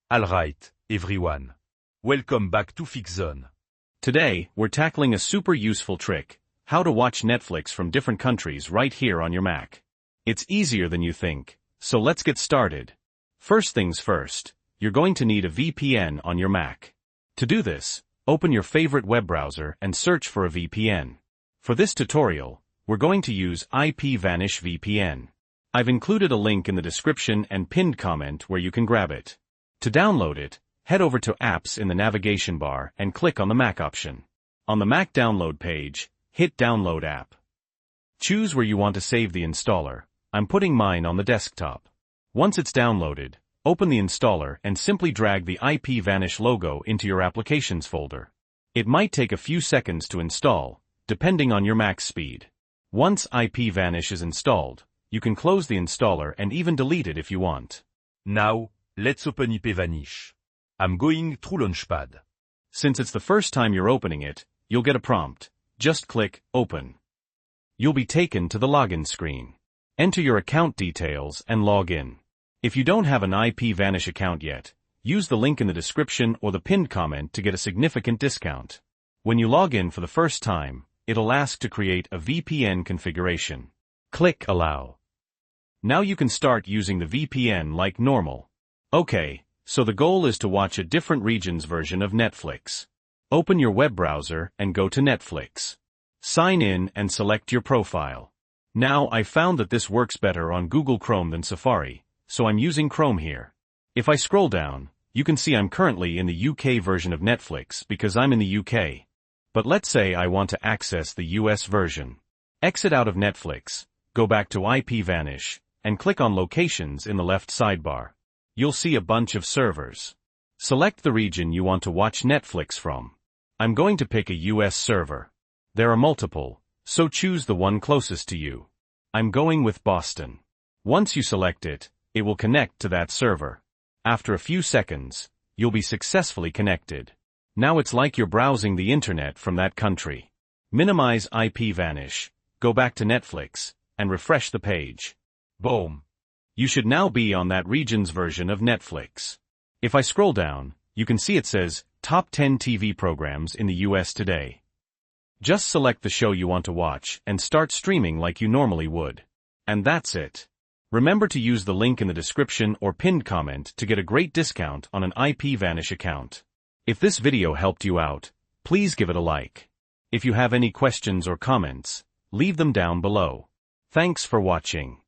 Alright, everyone. Welcome back to FixZone. Today, we're tackling a super useful trick, how to watch Netflix from different countries right here on your Mac. It's easier than you think, so let's get started. First things first, you're going to need a VPN on your Mac. To do this, open your favorite web browser and search for a VPN. For this tutorial, we're going to use IPVanish VPN. I've included a link in the description and pinned comment where you can grab it. To download it, head over to Apps in the navigation bar and click on the Mac option. On the Mac download page, hit Download App. Choose where you want to save the installer. I'm putting mine on the desktop. Once it's downloaded, open the installer and simply drag the IPVanish logo into your Applications folder. It might take a few seconds to install, depending on your Mac's speed. Once IPVanish is installed, you can close the installer and even delete it if you want. Now, let's open IPVanish. I'm going through Launchpad. Since it's the first time you're opening it, you'll get a prompt. Just click Open. You'll be taken to the login screen. Enter your account details and log in. If you don't have an IPVanish account yet, use the link in the description or the pinned comment to get a significant discount. When you log in for the first time, it'll ask to create a VPN configuration. Click Allow. Now you can start using the VPN like normal. Okay, so the goal is to watch a different region's version of Netflix. Open your web browser and go to Netflix. Sign in and select your profile. Now I found that this works better on Google Chrome than Safari, so I'm using Chrome here. If I scroll down, you can see I'm currently in the UK version of Netflix because I'm in the UK. But let's say I want to access the US version. Exit out of Netflix, go back to IPVanish, and click on Locations in the left sidebar. You'll see a bunch of servers. Select the region you want to watch Netflix from. I'm going to pick a US server. There are multiple, so choose the one closest to you. I'm going with Boston. Once you select it, it will connect to that server. After a few seconds, you'll be successfully connected. Now it's like you're browsing the internet from that country. Minimize IPVanish, go back to Netflix, and refresh the page. Boom. You should now be on that region's version of Netflix. If I scroll down, you can see it says, Top 10 TV Programs in the US Today. Just select the show you want to watch and start streaming like you normally would. And that's it. Remember to use the link in the description or pinned comment to get a great discount on an IPVanish account. If this video helped you out, please give it a like. If you have any questions or comments, leave them down below. Thanks for watching.